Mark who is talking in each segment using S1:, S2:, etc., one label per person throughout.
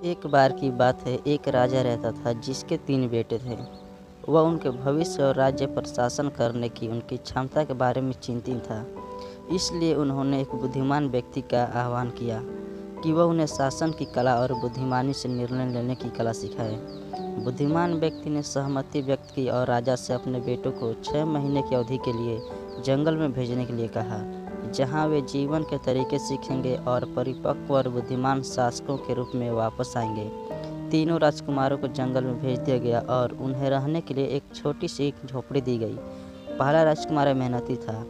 S1: एक बार की बात है, एक राजा रहता था जिसके 3 बेटे थे। वह उनके भविष्य और राज्य पर शासन करने की उनकी क्षमता के बारे में चिंतित था। इसलिए उन्होंने एक बुद्धिमान व्यक्ति का आह्वान किया कि वह उन्हें शासन की कला और बुद्धिमानी से निर्णय लेने की कला सिखाए। बुद्धिमान व्यक्ति ने सहमति व्यक्त की और राजा से अपने बेटों को 6 महीने की अवधि के लिए जंगल में भेजने के लिए कहा, जहाँ वे जीवन के तरीके सीखेंगे और परिपक्व और बुद्धिमान शासकों के रूप में वापस आएंगे। तीनों राजकुमारों को जंगल में भेज दिया गया और उन्हें रहने के लिए एक छोटी सी झोपड़ी दी गई। पहला राजकुमार मेहनती था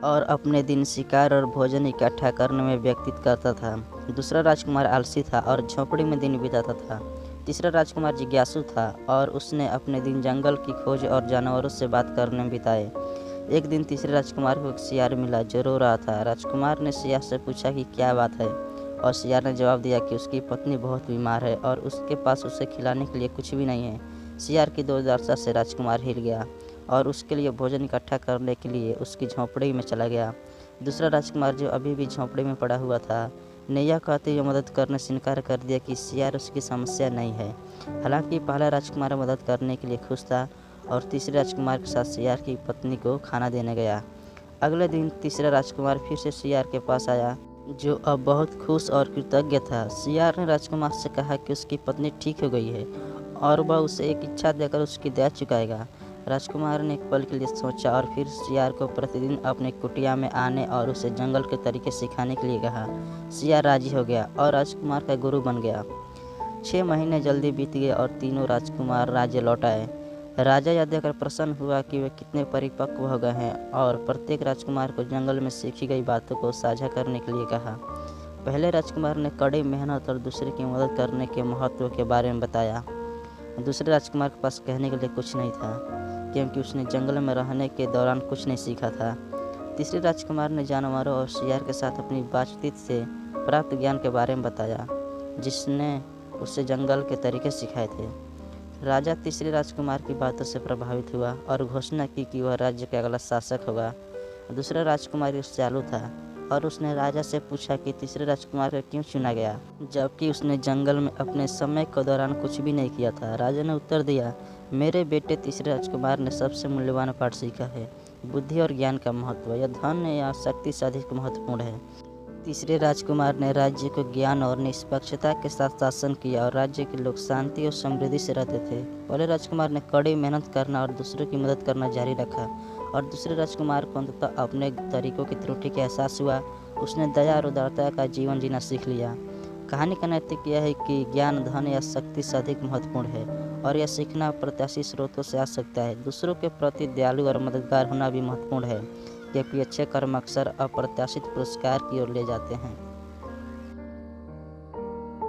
S1: और अपने दिन शिकार और भोजन इकट्ठा करने में व्यतीत करता था। दूसरा राजकुमार आलसी था और झोपड़ी में दिन बिताता था। तीसरा राजकुमार जिज्ञासु था और उसने अपने दिन जंगल की खोज और जानवरों से बात करने में बिताए। एक दिन तीसरे राजकुमार को एक सियार मिला जो रो रहा था। राजकुमार ने सियार से पूछा कि क्या बात है, और सियार ने जवाब दिया कि उसकी पत्नी बहुत बीमार है और उसके पास उसे खिलाने के लिए कुछ भी नहीं है। सियार की दुर्दशा से राजकुमार हिल गया और उसके लिए भोजन इकट्ठा करने के लिए उसकी झोंपड़ी में चला गया। दूसरा राजकुमार, जो अभी भी झोंपड़ी में पड़ा हुआ था, ने यह कहते हुए मदद करने से इनकार कर दिया कि सियार उसकी समस्या नहीं है। हालांकि पहला राजकुमार मदद करने के लिए खुश था और तीसरे राजकुमार के साथ सियार की पत्नी को खाना देने गया। अगले दिन तीसरा राजकुमार फिर से सियार के पास आया, जो अब बहुत खुश और कृतज्ञ था। सियार ने राजकुमार से कहा कि उसकी पत्नी ठीक हो गई है और वह उसे एक इच्छा देकर उसकी दया चुकाएगा। राजकुमार ने एक पल के लिए सोचा और फिर सियार को प्रतिदिन अपने कुटिया में आने और उसे जंगल के तरीके सिखाने के लिए कहा। सियार राजी हो गया और राजकुमार का गुरु बन गया। 6 महीने जल्दी बीत गए और तीनों राजकुमार राज्य लौट आए। राजा यह देखकर प्रसन्न हुआ कि वे कितने परिपक्व हो गए हैं और प्रत्येक राजकुमार को जंगल में सीखी गई बातों को साझा करने के लिए कहा। पहले राजकुमार ने कड़ी मेहनत और दूसरे की मदद करने के महत्व के बारे में बताया। दूसरे राजकुमार के पास कहने के लिए कुछ नहीं था, क्योंकि उसने जंगल में रहने के दौरान कुछ नहीं सीखा था। तीसरे राजकुमार ने जानवरों और सियार के साथ अपनी बातचीत से प्राप्त ज्ञान के बारे में बताया, जिसने उसे जंगल के तरीके सिखाए थे। राजा तीसरे राजकुमार की बातों से प्रभावित हुआ और घोषणा की कि वह राज्य का अगला शासक होगा। दूसरा राजकुमार चालू था और उसने राजा से पूछा कि तीसरे राजकुमार को क्यों चुना गया, जबकि उसने जंगल में अपने समय के दौरान कुछ भी नहीं किया था। राजा ने उत्तर दिया, मेरे बेटे तीसरे राजकुमार ने सबसे मूल्यवान पाठ सीखा है, बुद्धि और ज्ञान का महत्व। यह धन या शक्ति से अधिक महत्वपूर्ण है। तीसरे राजकुमार ने राज्य को ज्ञान और निष्पक्षता के साथ शासन किया और राज्य के लोग शांति और समृद्धि से रहते थे। पहले राजकुमार ने कड़ी मेहनत करना और दूसरों की मदद करना जारी रखा और दूसरे राजकुमार को अंततः अपने तरीकों की त्रुटि का एहसास हुआ। उसने दया और उदारता का जीवन जीना सीख लिया। कहानी का नैतिक यह है कि ज्ञान धन या शक्ति से अधिक महत्वपूर्ण है और यह सीखना प्रत्याशित स्रोतों से आ सकता है। दूसरों के प्रति दयालु और मददगार होना भी महत्वपूर्ण है, क्योंकि अच्छे कर्म अक्सर अप्रत्याशित पुरस्कार की ओर ले जाते हैं।